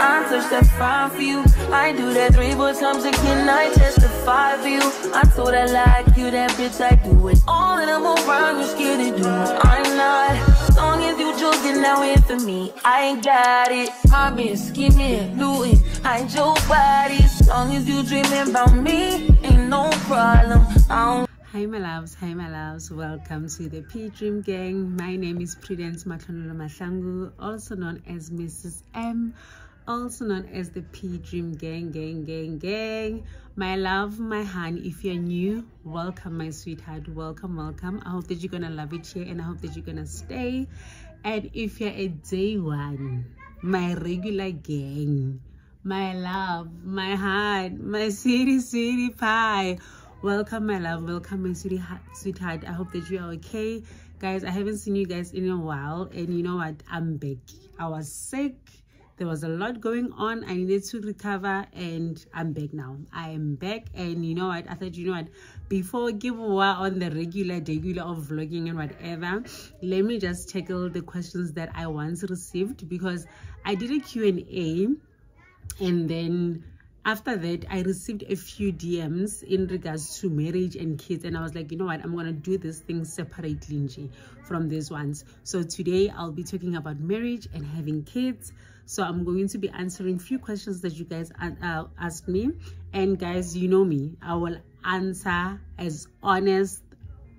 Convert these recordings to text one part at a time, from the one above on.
I touch that fire for you. I do that 3-4 times again. I testify for you. I told I like you, that bitch. I do it all and I'm around. You scared to do it. I'm not. As long as you joking now in for me, I ain't got it. My bitch scheming, do it. I ain't your body. As long as you dreaming about me, ain't no problem. Hi my loves, welcome to the P Dream Gang. My name is Prudence Matlonolo Mahlangu, also known as Mrs. M, also known as the P Dream Gang. My love, my honey, if you're new, welcome my sweetheart, welcome. I hope that you're gonna love it here and I hope that you're gonna stay. And if you're a day one, my regular gang, my love, my heart, my sweetie pie, welcome my love, welcome my sweetheart. I hope that you are okay. Guys, I haven't seen you guys in a while, and you know what, I'm back. I was sick, there was a lot going on, I needed to recover, and I'm back now. I am back, and you know what, I thought, you know what, before we give away on the regular of vlogging and whatever, let me just tackle the questions that I once received, because I did a Q&A, and then after that I received a few DMs in regards to marriage and kids, and I was like, you know what, I'm gonna do this thing separately from these ones. So today I'll be talking about marriage and having kids. So I'm going to be answering a few questions that you guys asked me, and guys, you know me, I will answer as honest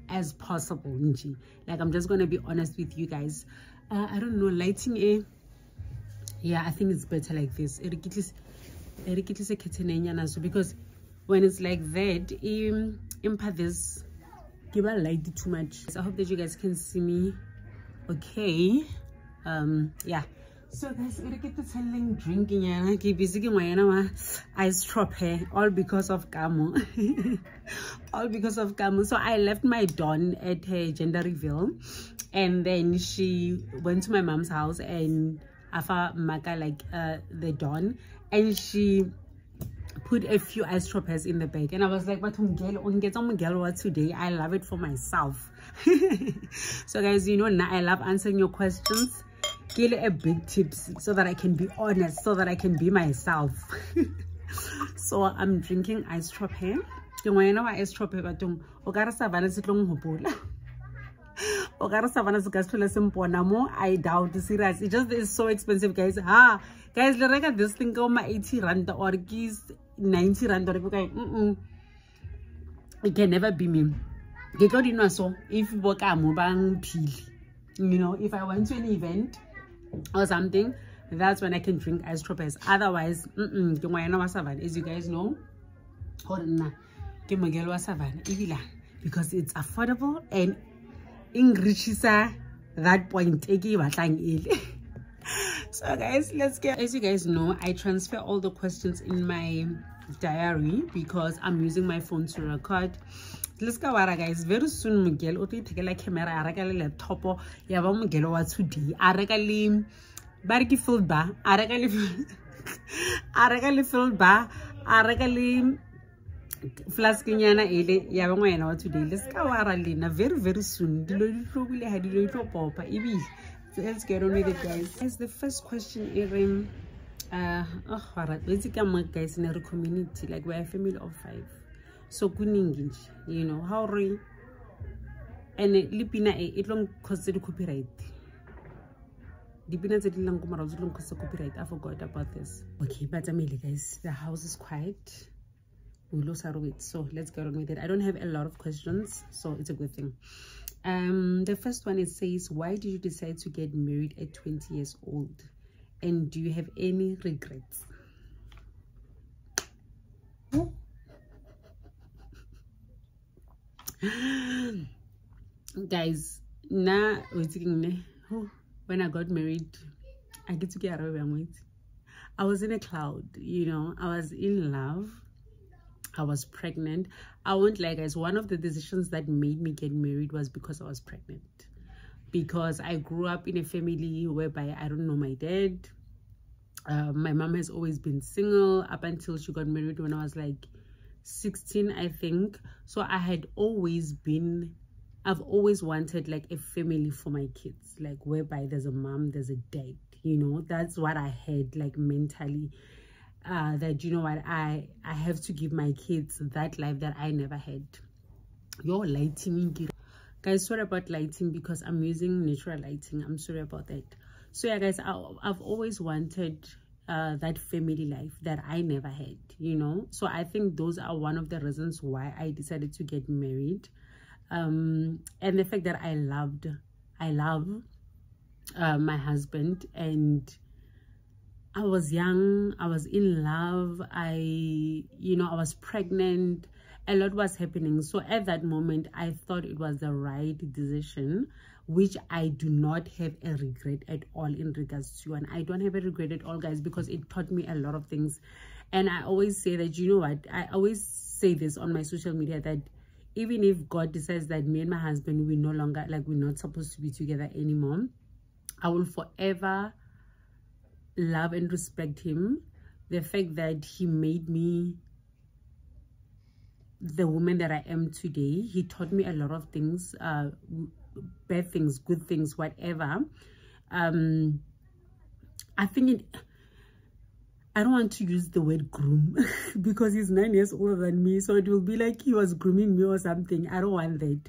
as possible. Like, I'm just gonna be honest with you guys. I don't know, lighting yeah, I think it's better like this, because when it's like that, impact this, give a light too much. So I hope that you guys can see me okay. Yeah, so guys, we're get to telling drinking ice drop hair, all because of Kamo. All because of Kamo. So I left my Dawn at her gender reveal, and then she went to my mom's house and Afa Maka like the Dawn, and she put a few ice droppers in the bag, and I was like, but today I love it for myself. So guys, you know, now I love answering your questions. Give a big tips so that I can be honest, so that I can be myself. So I'm drinking ice dropper. Ice dropper, but I doubt, serious. It just is so expensive, guys. Guys, look at this thing, go my 80 rand or 90 rand or it can never be me. So if you know, if I went to an event or something, that's when I can drink ice droppers. Otherwise, as you guys know, because it's affordable and enriches that point. So guys, let's get, as you guys know, I transfer all the questions in my diary because I'm using my phone to record. Let's go, guys. Very soon Miguel will take a camera, I regal laptop, yaba Miguel wa today. I regal barki filled bar, I regal filled bar, I regal flaskinyana ele yaba ngwena wa today. Let's go Lina very soon. So let's get on with it, guys. As the first question is basically guys in our community, like we're a family of 5. So kuningi, you know, how re and lipina it long cost the copyright. Lipina it long cost the copyright. I forgot about this. Okay, but guys, the house is quiet. We lose our weight, so let's get on with it. I don't have a lot of questions, so it's a good thing. The first one, it says, why did you decide to get married at 20 years old, and do you have any regrets? Guys, now when I got married, I get to get away. I was in a cloud, you know, I was in love, I was pregnant. I won't lie, guys, one of the decisions that made me get married was because I was pregnant. Because I grew up in a family whereby I don't know my dad. My mom has always been single up until she got married when I was like 16, I think. So I've always wanted like a family for my kids, like whereby there's a mom, there's a dad, you know. That's what I had, like, mentally, that, you know what, I have to give my kids that life that I never had. Your lighting, guys, sorry about lighting because I'm using natural lighting. I'm sorry about that. So yeah, guys, I've always wanted that family life that I never had, you know. So I think those are one of the reasons why I decided to get married. And the fact that I love my husband, and I was young, I was in love, I was pregnant, a lot was happening. So at that moment, I thought it was the right decision, which I do not have a regret at all in regards to. And I don't have a regret at all, guys, because it taught me a lot of things. And I always say that, you know what, I always say this on my social media, that even if God decides that me and my husband, we're no longer, like, we're not supposed to be together anymore, I will forever love and respect him. The fact that he made me the woman that I am today. He taught me a lot of things, bad things, good things, whatever. I think I don't want to use the word groom because he's 9 years older than me, so it will be like he was grooming me or something. I don't want that.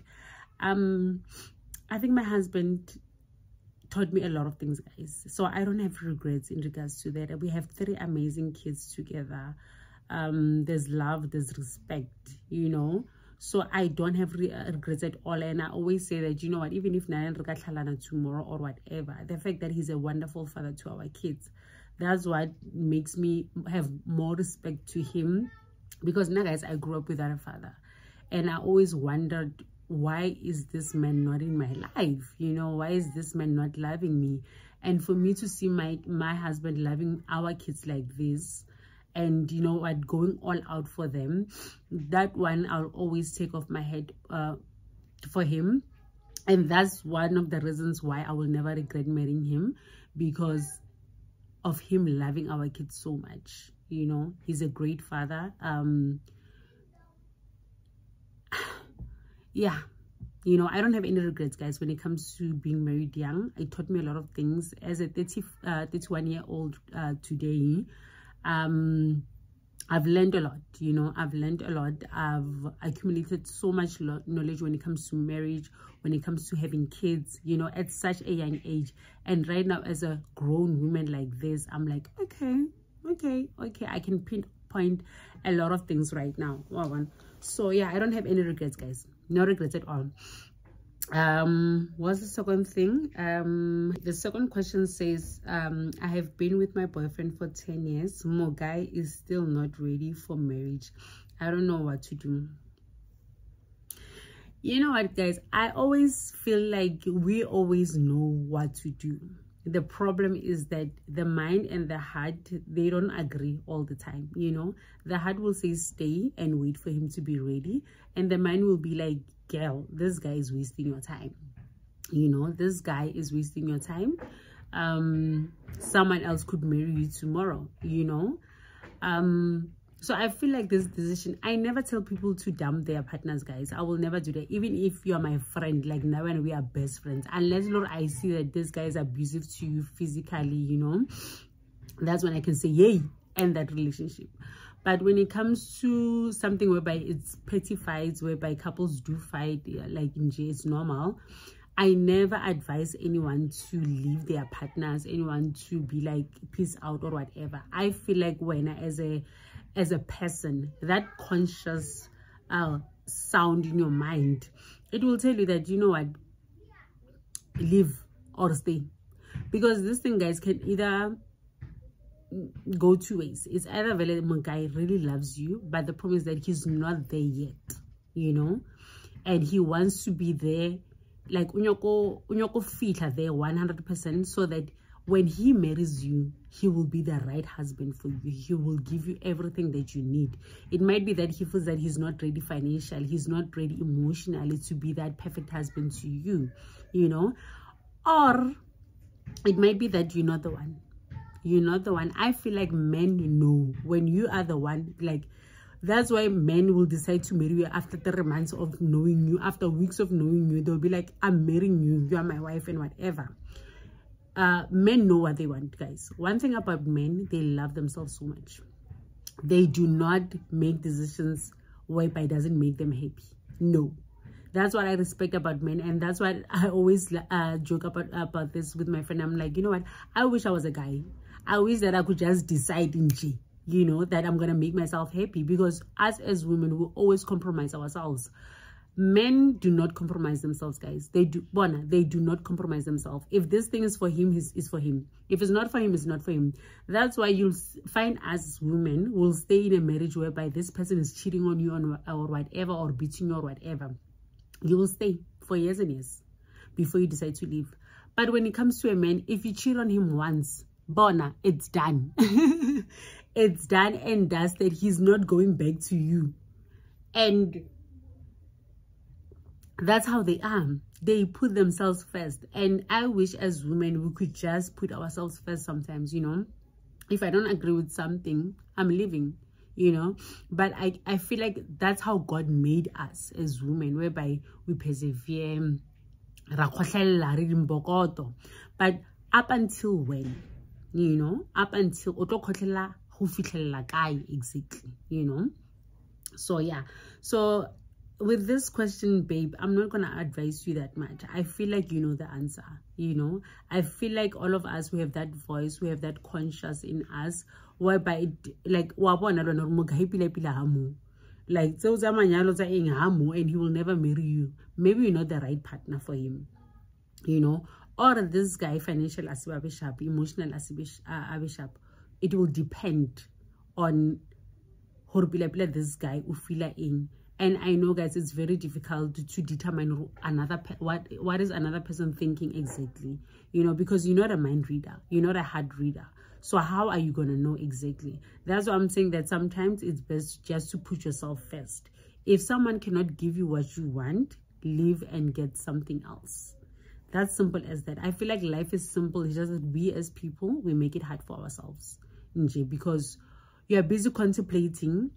I think my husband taught me a lot of things, guys, so I don't have regrets in regards to that. We have 3 amazing kids together. There's love, there's respect, you know. So I don't have regrets at all. And I always say that, you know what, even if Nayan Rukatlalana tomorrow or whatever, the fact that he's a wonderful father to our kids, that's what makes me have more respect to him. Because now, guys, I grew up without a father, and I always wondered, why is this man not in my life? You know, why is this man not loving me? And for me to see my husband loving our kids like this, and, you know what, going all out for them, that one I'll always take off my head for him. And that's one of the reasons why I will never regret marrying him, because of him loving our kids so much. You know, he's a great father. Yeah, you know, I don't have any regrets, guys, when it comes to being married young. It taught me a lot of things. As a 31-year-old today, I've learned a lot, you know. I've learned a lot. I've accumulated so much knowledge when it comes to marriage, when it comes to having kids, you know, at such a young age. And right now, as a grown woman like this, I'm like, okay, I can pinpoint a lot of things right now. So yeah, I don't have any regrets, guys. No regrets at all. What's the second thing? The second question says, I have been with my boyfriend for 10 years. My guy is still not ready for marriage. I don't know what to do. You know what, guys, I always feel like we always know what to do. The problem is that the mind and the heart, they don't agree all the time, you know. The heart will say stay and wait for him to be ready, and the mind will be like, girl, this guy is wasting your time, you know. This guy is wasting your time. Someone else could marry you tomorrow, you know. So I feel like this decision, I never tell people to dump their partners, guys. I will never do that. Even if you're my friend, like now when we are best friends, unless, Lord, I see that this guy is abusive to you physically, you know, that's when I can say, yay, end that relationship. But when it comes to something whereby it's petty fights, whereby couples do fight, like in J, it's normal, I never advise anyone to leave their partners, anyone to be like peace out or whatever. I feel like when as a person, that conscious sound in your mind, it will tell you that, you know what, leave or stay. Because this thing, guys, can either go 2 ways. It's either the guy really loves you, but the problem is that he's not there yet, you know, and he wants to be there, like unyoko fitla there 100%, so that when he marries you, he will be the right husband for you. He will give you everything that you need. It might be that he feels that he's not ready financially, he's not ready emotionally to be that perfect husband to you, you know. Or it might be that you're not the one. You're not the one. I feel like men know when you are the one. Like, that's why men will decide to marry you after 3 months of knowing you, after weeks of knowing you. They'll be like, I'm marrying you, you are my wife and whatever. men know what they want, guys. One thing about men, they love themselves so much. They do not make decisions whereby it doesn't make them happy. No. That's what I respect about men, and that's what I always joke about this with my friend. I'm like, you know what? I wish I was a guy. I wish that I could just decide in G, you know, that I'm gonna make myself happy, because us as women, we always compromise ourselves. Men do not compromise themselves, guys. They do not compromise themselves. If this thing is for him, it's for him. If it's not for him, it's not for him. That's why you'll find us women will stay in a marriage whereby this person is cheating on you or whatever, or beating you or whatever. You will stay for years and years before you decide to leave. But when it comes to a man, if you cheat on him once, bona, it's done. It's done and dusted. He's not going back to you. And that's how they are. They put themselves first. And I wish as women we could just put ourselves first sometimes, you know. If I don't agree with something, I'm leaving, you know. But I feel like that's how God made us as women, whereby we persevere. But up until when? You know, up until exactly, you know. So yeah, so with this question, babe, I'm not gonna advise you that much. I feel like you know the answer, you know. I feel like all of us, we have that voice, we have that conscious in us, whereby it, like and he will never marry you. Maybe you're not the right partner for him, you know. Or this guy, financial asibabishap, emotional asibabishap. It will depend on this guy ufila in. And I know, guys, it's very difficult to determine what is another person thinking exactly, you know, because you're not a mind reader, you're not a heart reader. So how are you gonna know exactly? That's why I'm saying that sometimes it's best just to put yourself first. If someone cannot give you what you want, leave and get something else. That's simple as that. I feel like life is simple. It's just that we as people, we make it hard for ourselves, because you are busy contemplating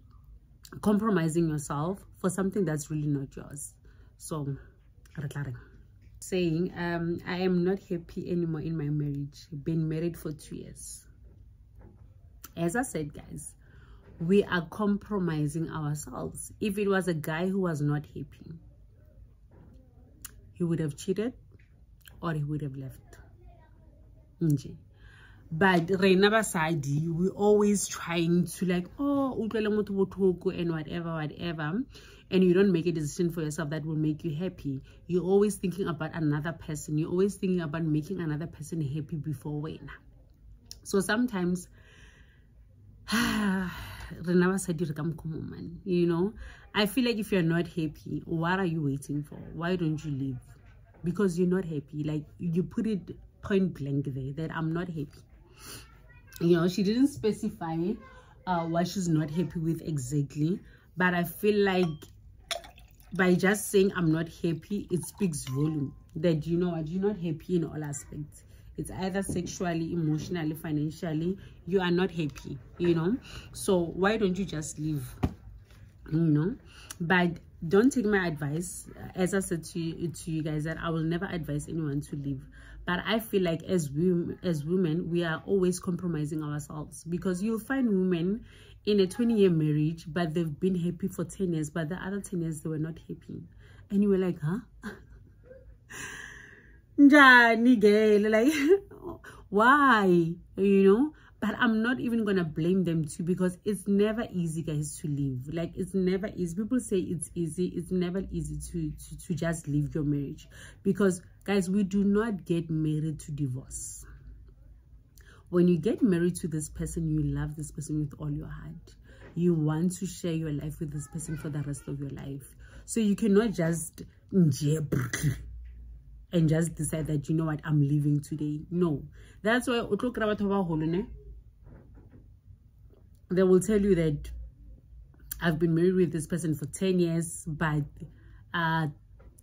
compromising yourself for something that's really not yours. So saying I am not happy anymore in my marriage. Been married for 2 years. As I said, guys, we are compromising ourselves. If it was a guy who was not happy, he would have cheated or he would have left. But Reina Basadi, we always trying to like, oh, and whatever. And you don't make a decision for yourself that will make you happy. You're always thinking about another person. You're always thinking about making another person happy before when. So sometimes, Reina Basadi, you know, I feel like if you're not happy, what are you waiting for? Why don't you leave? Because you're not happy. Like, you put it point blank there that I'm not happy. You know, she didn't specify what she's not happy with exactly, but I feel like by just saying I'm not happy, it speaks volume that, you know what, you're not happy in all aspects. It's either sexually, emotionally, financially, you are not happy, you know. So why don't you just leave, you know? But don't take my advice. As I said to you guys, that I will never advise anyone to leave. But I feel like as women, we are always compromising ourselves, because you'll find women in a 20-year marriage, but they've been happy for 10 years, but the other 10 years they were not happy. And you were like, huh? Like, why? You know? But I'm not even gonna blame them too, because it's never easy, guys, to leave. Like, it's never easy. People say it's easy. It's never easy to just leave your marriage, because, guys, we do not get married to divorce. When you get married to this person, you love this person with all your heart. You want to share your life with this person for the rest of your life. So you cannot just and just decide that, you know what, I'm leaving today. No. That's why they will tell you that I've been married with this person for 10 years, but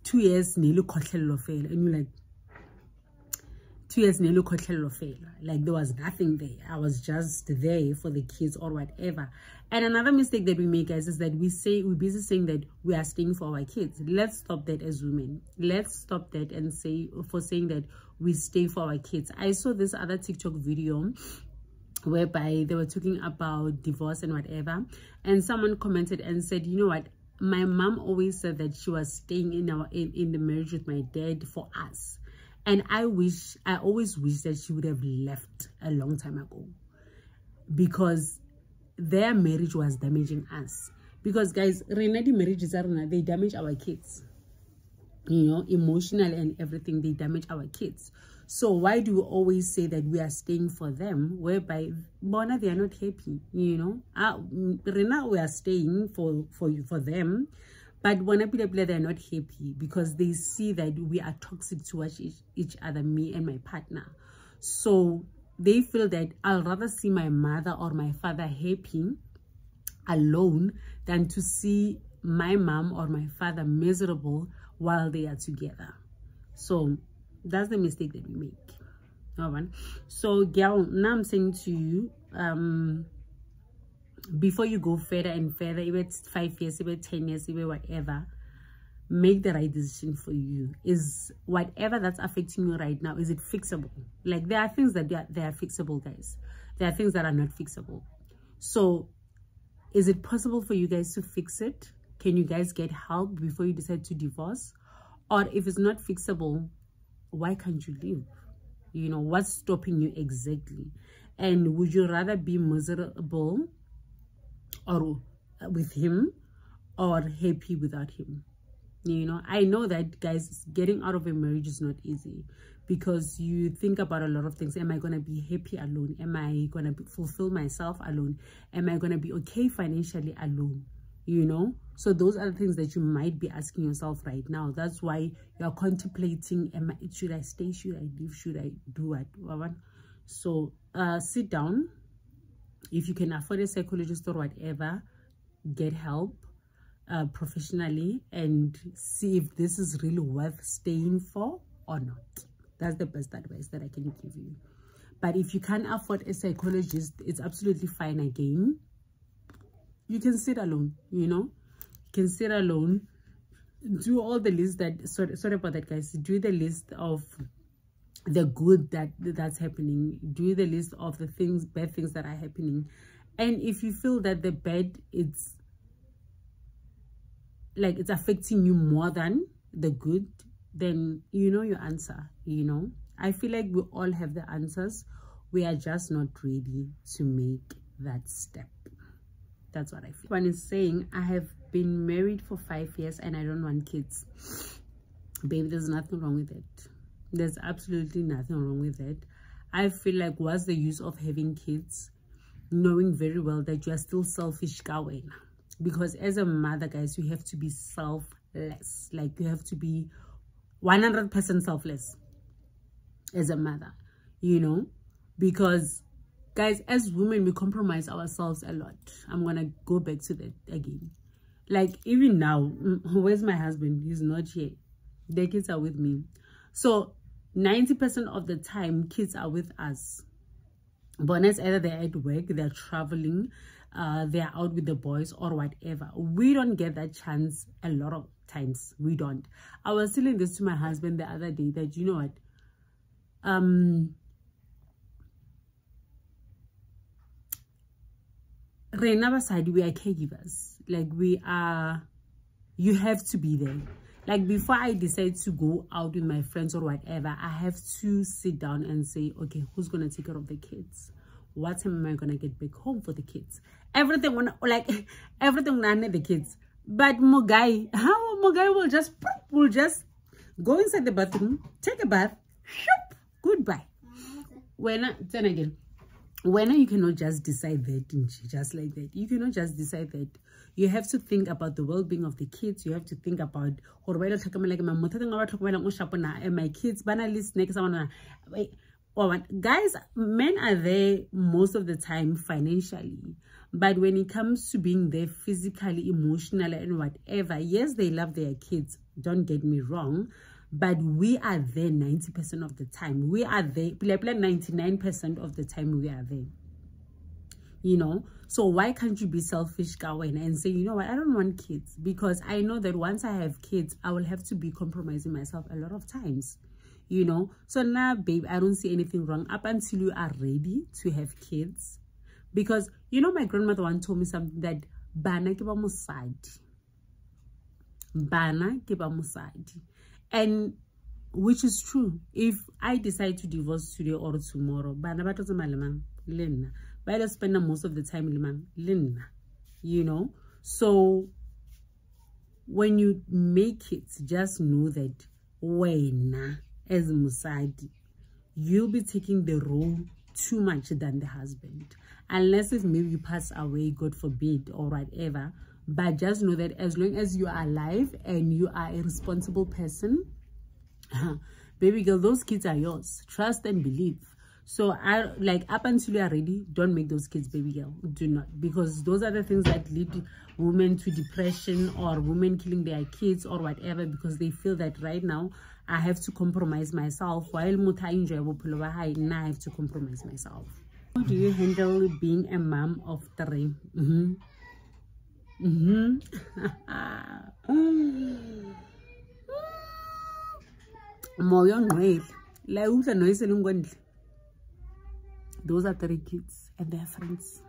2 years nearly and you're like, 2 years nearly like there was nothing there. I was just there for the kids or whatever. And another mistake that we make, guys, is that we're busy saying that we are staying for our kids. Let's stop that as women. Let's stop that and saying that we stay for our kids. I saw this other TikTok video whereby they were talking about divorce and whatever, and someone commented and said, you know what, my mom always said that she was staying in the marriage with my dad for us, and I always wish that she would have left a long time ago, because their marriage was damaging us. Because guys, renadi marriages are they damage our kids, you know, emotional and everything. They damage our kids. So why do we always say that we are staying for them, whereby bona they are not happy, you know? Rena, we are staying for them, but bona they are not happy because they see that we are toxic towards each other, me and my partner. So they feel that I'll rather see my mother or my father happy alone than to see my mom or my father miserable while they are together. So that's the mistake that we make. So girl, now I'm saying to you, before you go further and further, even 5 years, even 10 years, even whatever, make the right decision for you. Is whatever that's affecting you right now, is it fixable? Like, there are things that they are fixable, guys. There are things that are not fixable. So is it possible for you guys to fix it? Can you guys get help before you decide to divorce? Or if it's not fixable, why can't you leave? You know, what's stopping you exactly? And would you rather be miserable or with him or happy without him? You know, I know that, guys, getting out of a marriage is not easy, because you think about a lot of things. Am I going to be happy alone? Am I going to fulfill myself alone? Am I going to be okay financially alone? You know, so those are the things that you might be asking yourself right now. That's why you're contemplating, should I stay, should I leave, should I do what? So sit down. If you can afford a psychologist or whatever, get help professionally and see if this is really worth staying for or not. That's the best advice that I can give you. But if you can't afford a psychologist, it's absolutely fine again. You can sit alone, you know. You can sit alone. Do all the list that, sorry about that, guys. Do the list of the good that's happening. Do the list of the bad things that are happening. And if you feel that the bad, it's affecting you more than the good, then you know your answer, you know. I feel like we all have the answers. We are just not ready to make that step. That's what I feel. One is saying, I have been married for 5 years and I don't want kids. Baby, there's nothing wrong with it. There's absolutely nothing wrong with it. I feel like, what's the use of having kids knowing very well that you are still selfish, Kawen? Because as a mother, guys, you have to be selfless. Like, you have to be 100% selfless as a mother, you know, because guys, as women, we compromise ourselves a lot. I'm gonna go back to that again. Like, even now, where's my husband? He's not here. The kids are with me. So 90% of the time, kids are with us. But it's either they're at work, they're traveling, they're out with the boys or whatever. We don't get that chance a lot of times. We don't. I was telling this to my husband the other day that, you know what, we are caregivers. Like, you have to be there. Like, before I decide to go out with my friends or whatever, I have to sit down and say, okay, who's gonna take care of the kids? What time am I gonna get back home for the kids? Everything when I need the kids. But Mogai will just go inside the bathroom, take a bath, shoop, goodbye. Then again, when you cannot just decide that, just like that. You cannot just decide that. You have to think about the well-being of the kids. You have to think about my kids. Guys, men are there most of the time financially, but when it comes to being there physically, emotionally, and whatever, yes, they love their kids, don't get me wrong, but we are there 90% of the time. We are there 99% of the time. We are there, you know. So why can't you be selfish, Kawen, and say, you know what, I don't want kids, because I know that once I have kids, I will have to be compromising myself a lot of times, you know. So now, babe, I don't see anything wrong up until you are ready to have kids. Because, you know, my grandmother once told me something that, Bana ke ba mosadi. Bana ke ba mosadi. And which is true. If I decide to divorce today or tomorrow, Bana ba tlo tsamaya le mang? Le nna. Ba ile spend most of the time le mang? Le nna. You know. So when you make it, just know that when as mosadi, you'll be taking the role too much than the husband. Unless if maybe you pass away, God forbid, or whatever. But just know that as long as you are alive and you are a responsible person, baby girl, those kids are yours. Trust and believe. So I like up until you are ready, don't make those kids, baby girl. Do not, because those are the things that lead women to depression or women killing their kids or whatever, because they feel that right now I have to compromise myself. While muta enjoyable now I have to compromise myself. How do you handle being a mom of 3? Those are 3 kids and their friends.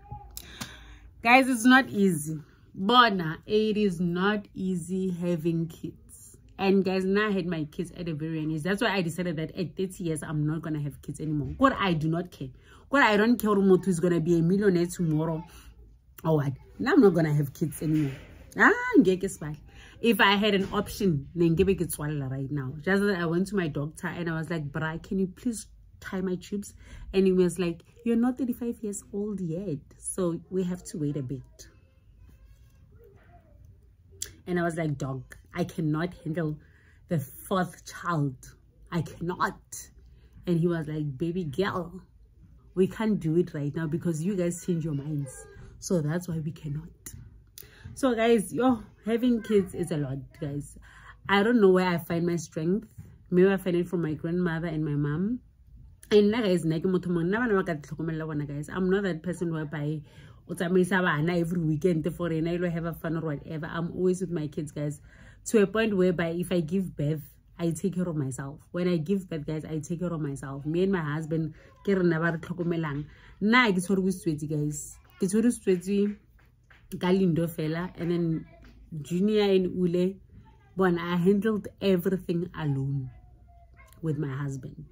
Guys, it's not easy. Bona, it is not easy having kids. And guys, now I had my kids at a very young age. That's why I decided that at 30 years, I'm not going to have kids anymore. God, I do not care. God, I don't care who is going to be a millionaire tomorrow or what. Now I'm not going to have kids anymore. If I had an option, then give it right now. Just that I went to my doctor and I was like, Bra, can you please tie my tubes? And he was like, you're not 35 years old yet, so we have to wait a bit. And I was like, dog, I cannot handle the 4th child. I cannot. And he was like, baby girl, we can't do it right now because you guys change your minds. So that's why we cannot. So guys, having kids is a lot, guys. I don't know where I find my strength. Maybe I find it from my grandmother and my mom. And guys, I'm not that person whereby every weekend for and I have a fun or whatever. I'm always with my kids, guys, to a point whereby if I give birth, I take care of myself. When I give birth, guys, I take care of myself. Me and my husband, guys, Galindo fella, and then Junior and Ule, but I handled everything alone with my husband,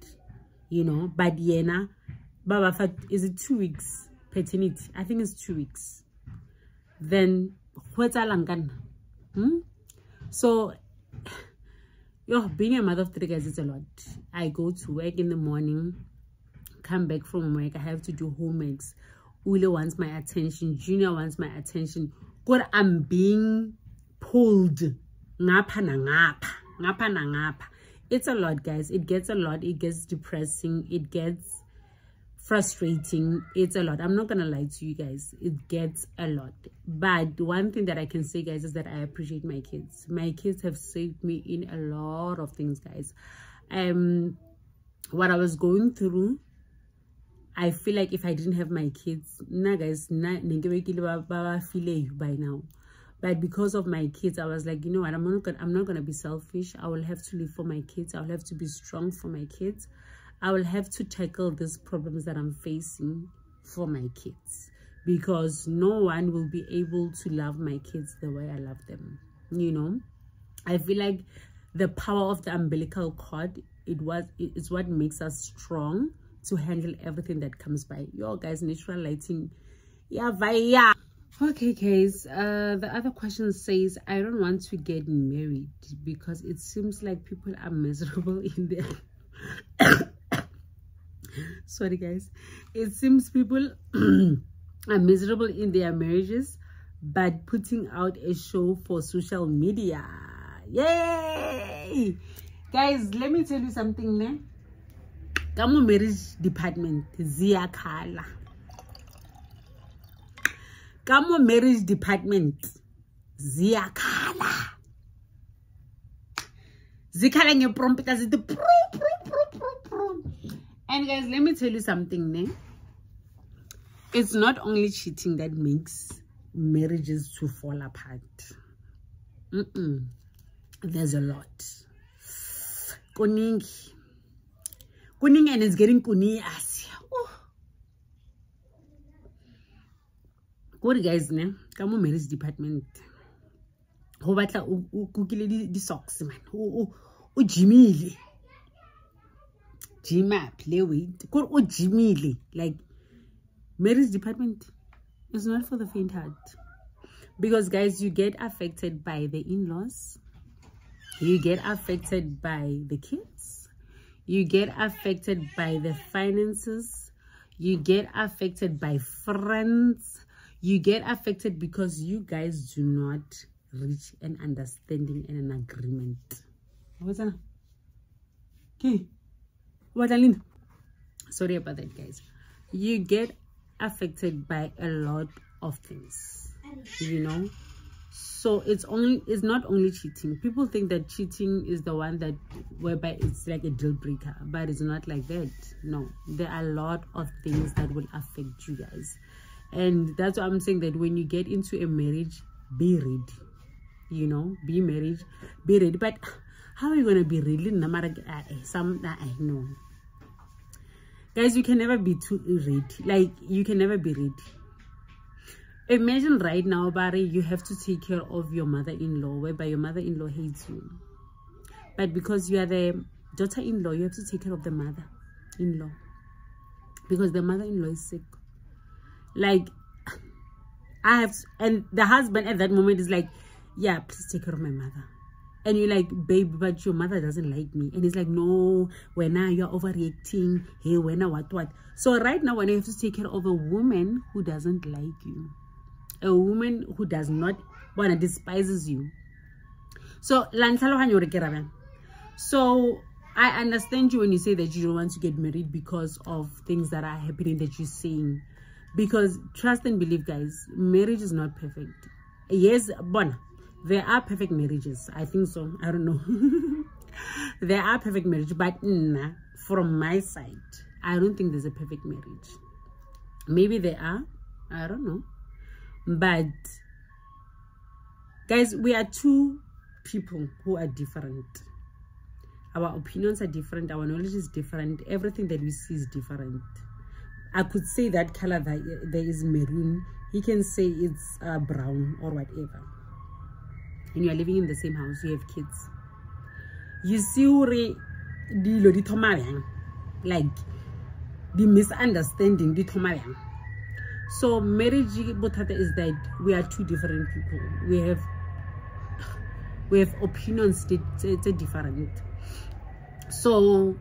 you know. But Yena, Baba, is it 2 weeks paternity? I think it's 2 weeks. Then what's Alangan? So, being a mother of 3 guys is a lot. I go to work in the morning, come back from work, I have to do homeworks. Ule wants my attention, Junior wants my attention. God, I'm being pulled. It's a lot, guys. It gets a lot. It gets depressing. It gets frustrating. It's a lot. I'm not gonna lie to you guys. It gets a lot. But one thing that I can say, guys, is that I appreciate my kids. My kids have saved me in a lot of things, guys. What I was going through, I feel like if I didn't have my kids, guys, by now. But because of my kids, I was like, you know what, I'm not gonna be selfish. I will have to live for my kids. I will have to be strong for my kids. I will have to tackle these problems that I'm facing for my kids, because no one will be able to love my kids the way I love them. You know, I feel like the power of the umbilical cord, it's what makes us strong to handle everything that comes by. Guys, natural lighting, via. Okay, guys, the other question says, I don't want to get married because it seems like people are miserable in their sorry guys, it seems people are miserable in their marriages but putting out a show for social media. Yay, guys, let me tell you something, ne? Kamo marriage department ziyakhala. Kamo marriage department ziyakhala. Zikhala ngeprompita zithi pro. And guys, let me tell you something, ne? It's not only cheating that makes marriages to fall apart. There's a lot. Koningi. kuning and it's getting kuni as. What guys, ne? Come on, marriage department. Ho batla o kukile di socks man. O jimile. Jima play with. Ko o jimile like marriage department is not for the faint heart. Because guys, you get affected by the in-laws. You get affected by the kids. You get affected by the finances. You get affected by friends. You get affected because you guys do not reach an understanding and an agreement. What's that? Okay. What, Aline? Sorry about that, guys. You get affected by a lot of things, you know. So it's not only cheating. People think that cheating is the one that whereby it's like a deal breaker, but it's not like that. No, there are a lot of things that will affect you guys. And that's why I'm saying that when you get into a marriage, be ready. You know, be married, be ready. But how are you gonna be ready? No, guys, you can never be too ready. Like, you can never be ready. Imagine right now, Barry, you have to take care of your mother-in-law, whereby your mother-in-law hates you. But because you are the daughter-in-law, you have to take care of the mother-in-law. Because the mother-in-law is sick. Like, and the husband at that moment is like, yeah, please take care of my mother. And you're like, babe, but your mother doesn't like me. And he's like, no, when now you're overreacting. Hey, when now what? So right now, when you have to take care of a woman who doesn't like you, a woman who does not want to despises you. So, I understand you when you say that you don't want to get married because of things that are happening that you're saying. Because trust and believe, guys, marriage is not perfect. Yes, but there are perfect marriages. I think so. I don't know. There are perfect marriages, but from my side, I don't think there's a perfect marriage. Maybe there are. I don't know. But guys, we are two people who are different. Our opinions are different. Our knowledge is different. Everything that we see is different. I could say that color that there is maroon. He can say it's brown or whatever. And you are living in the same house. You have kids. You see, like the misunderstanding. So marriage is that we are two different people. We have opinions that are different. So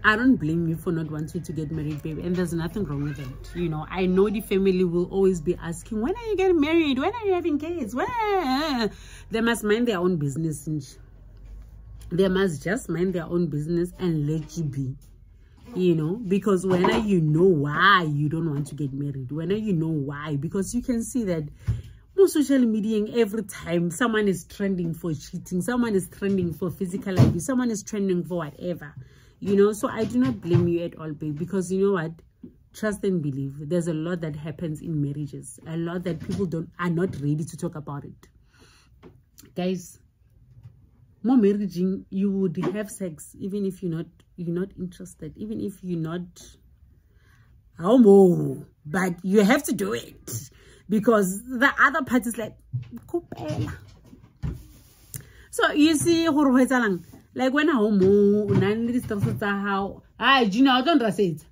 I don't blame you for not wanting to get married, baby, and there's nothing wrong with it. You know, I know the family will always be asking, when are you getting married? When are you having kids? When? They must mind their own business. They must just mind their own business and let you be. You know, because when you know why you don't want to get married, when you know why, because you can see that on social media every time someone is trending for cheating, someone is trending for physical abuse, someone is trending for whatever. You know, so I do not blame you at all, babe, because you know what? Trust and believe. There's a lot that happens in marriages. A lot that people are not ready to talk about it. Guys, more marriaging, you would have sex even if you're not interested, even if you're not homo, but you have to do it because the other part is like, so you see, like when a homo, how, Junior, I don't say it.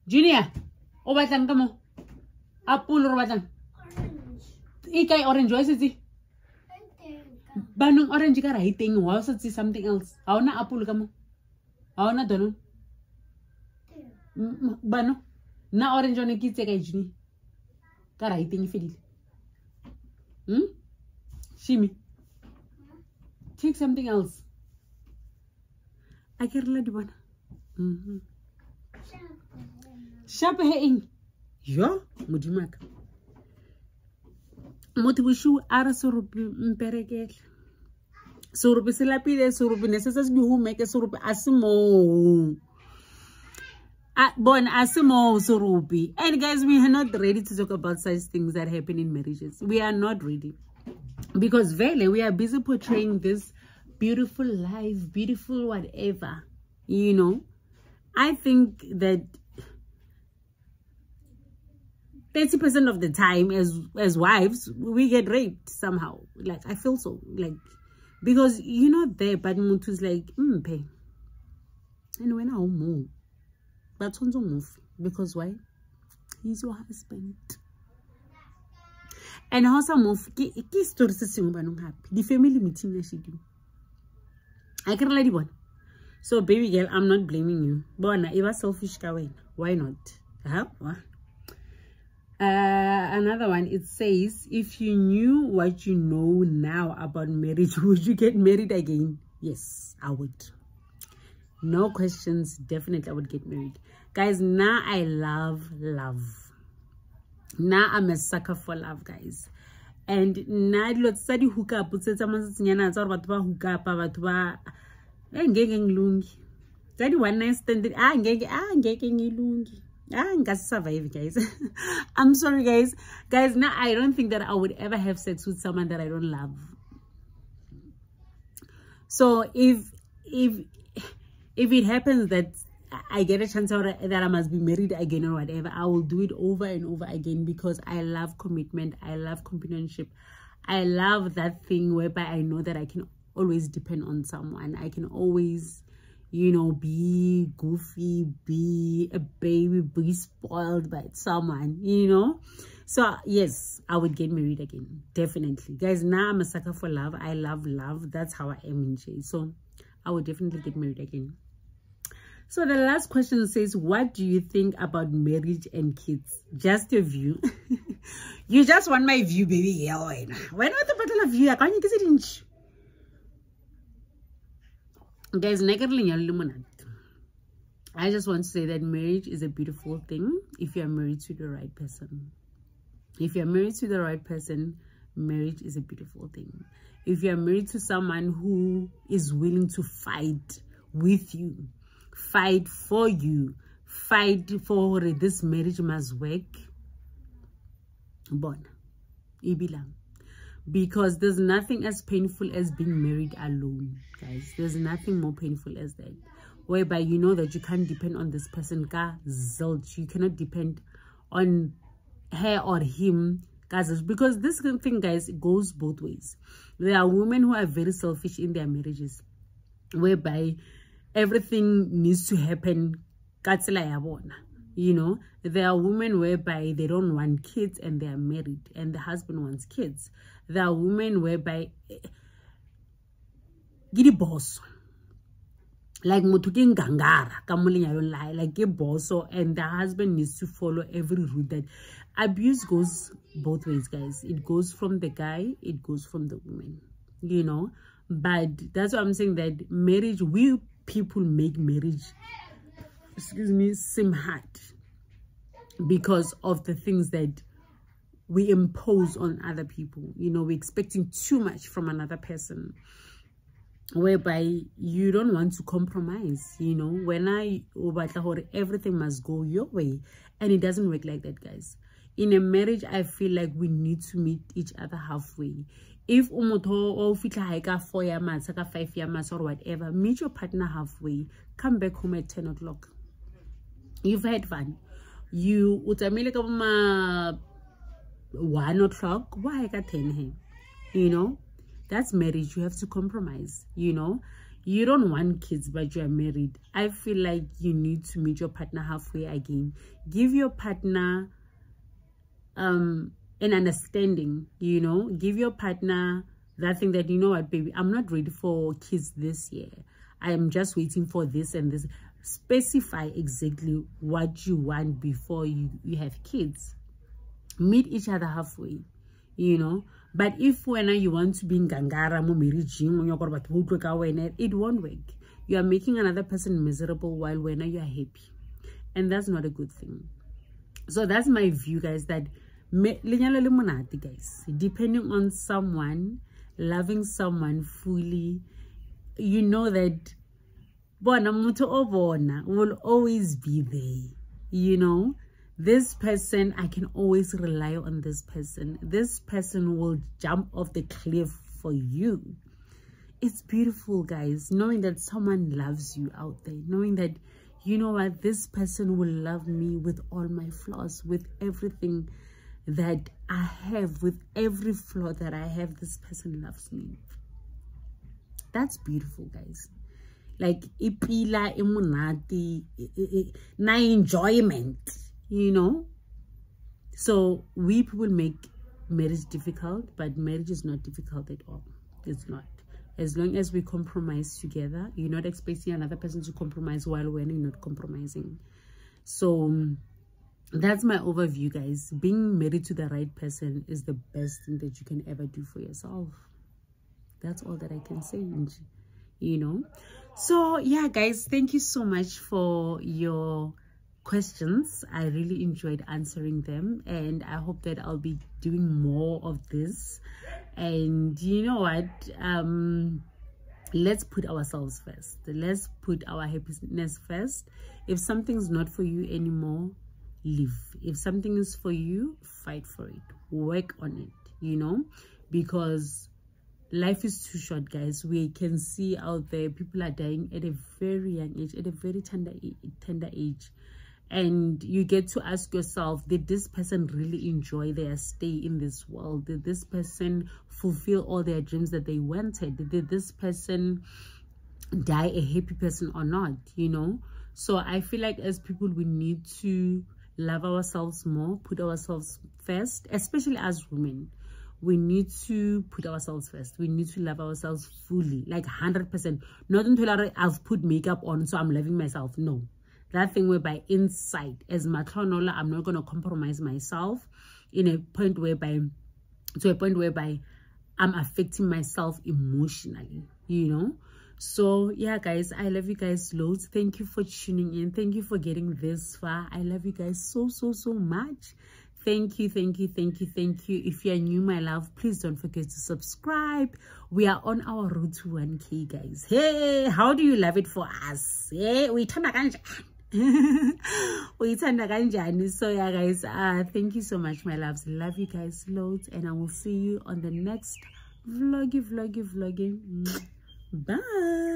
Junior, come on. Apple or orange. Orange, what is it? Banung orange ka writing, wow, so see something else. How na apple ka mo? How na dono? Bano? Na orange on a kid take a juni. Ka writing feel. Shimi. Take something else. I can't let one. Sharp hain. Yo, Mudimak. Motivushu ara sorupi mperegel. Sorupi silapide, sorupi necessas bi who make a sorupi asimo. Bon asimo sorupi. And guys, we are not ready to talk about such things that happen in marriages. We are not ready. Because really, we are busy portraying this beautiful life, beautiful whatever, you know. I think that 30% of the time as wives, we get raped somehow. Like, I feel so. Like, because you're not there, but Mutu's like, pay. And when I move, but move. Because why? He's your husband. And how some move, the family meeting she do. I can let one. So, baby girl, I'm not blaming you. But if you're selfish, why not? Another one, it says, if you knew what you know now about marriage, would you get married again? Yes, I would. No questions, definitely I would get married. Guys, now I love love. Now I'm a sucker for love, guys. And now let's study hook up. But hook up, that one night stand survive, guys. I'm sorry, guys. Now I don't think that I would ever have sex with someone that I don't love. So if it happens that I get a chance that I must be married again or whatever, I will do it over and over again, because I love commitment, I love companionship, I love that thing whereby I know that I can always depend on someone. I can always, you know, be goofy, be a baby, be spoiled by someone, you know. So yes, I would get married again, definitely. Guys, now I'm a sucker for love. I love love. That's how I am in Jay. So I would definitely get married again. So the last question says, what do you think about marriage and kids? Just your view. You just want my view, baby. Yeah, why not the battle of view? I can't get it in. Guys, I just want to say that marriage is a beautiful thing if you're married to the right person. If you're married to the right person, marriage is a beautiful thing. If you're married to someone who is willing to fight with you, fight for you, fight for this marriage must work, bon, ibilang. Because there's nothing as painful as being married alone, guys. There's nothing more painful as that. Whereby you know that you can't depend on this person. You cannot depend on her or him. Because this thing, guys, it goes both ways. There are women who are very selfish in their marriages, whereby everything needs to happen. You know, there are women whereby they don't want kids and they are married and the husband wants kids. There are women whereby gidi boss, like mutuking gangara, like a boss, and the husband needs to follow every route. That abuse goes both ways, guys. It goes from the guy, it goes from the woman, you know. But that's what I'm saying, that marriage, we people make marriage, excuse me, seem hard because of the things that we impose on other people. You know, we're expecting too much from another person, whereby you don't want to compromise. You know, when everything must go your way, and it doesn't work like that, guys. In a marriage, I feel like we need to meet each other halfway. If umoto fitla 4 years, 5 years, or whatever, meet your partner halfway. Come back home at 10 o'clock. You've had fun. You utamile kama 1 o'clock. Why I 10 here? You know, that's marriage. You have to compromise. You know, you don't want kids, but you are married. I feel like you need to meet your partner halfway again. Give your partner an understanding, you know. Give your partner that thing that, you know what, baby, I'm not ready for kids this year. I am just waiting for this and this. Specify exactly what you want before you have kids. Meet each other halfway, you know. But if when you want to be in gangara, it won't work. You are making another person miserable while when you are happy, and that's not a good thing. So that's my view, guys, that guys, depending on someone, loving someone fully, you know that will always be there. You know, this person, I can always rely on this person. This person will jump off the cliff for you. It's beautiful, guys, knowing that someone loves you out there, knowing that you know what, this person will love me with all my flaws, with everything that I have, with every flaw that I have, this person loves me. That's beautiful, guys. Like, ipila imunati, na enjoyment, you know. So we people make marriage difficult, but marriage is not difficult at all. It's not. As long as we compromise together, you're not expecting another person to compromise while we're not compromising. So that's my overview, guys. Being married to the right person is the best thing that you can ever do for yourself. That's all that I can say, you know. So yeah, guys, thank you so much for your questions. I really enjoyed answering them, and I hope that I'll be doing more of this. And you know what, let's put ourselves first. Let's put our happiness first. If something's not for you anymore, leave. If something is for you, fight for it, work on it, you know, because life is too short, guys. We can see out there people are dying at a very young age, at a very tender age. And you get to ask yourself, did this person really enjoy their stay in this world? Did this person fulfill all their dreams that they wanted? Did this person die a happy person or not, you know? So I feel like as people, we need to love ourselves more, put ourselves first, especially as women. We need to put ourselves first. We need to love ourselves fully, like 100%. Not until I've put makeup on, so I'm loving myself. No. That thing whereby inside, as Matlanola, I'm not going to compromise myself to a point whereby I'm affecting myself emotionally, you know. So yeah, guys, I love you guys loads. Thank you for tuning in. Thank you for getting this far. I love you guys so much. Thank you. If you are new, my love, please don't forget to subscribe. We are on our road to 1K, guys. Hey, how do you love it for us? Hey, we turn so yeah, guys, thank you so much, my loves. Love you guys loads, and I will see you on the next vloggy. Bye.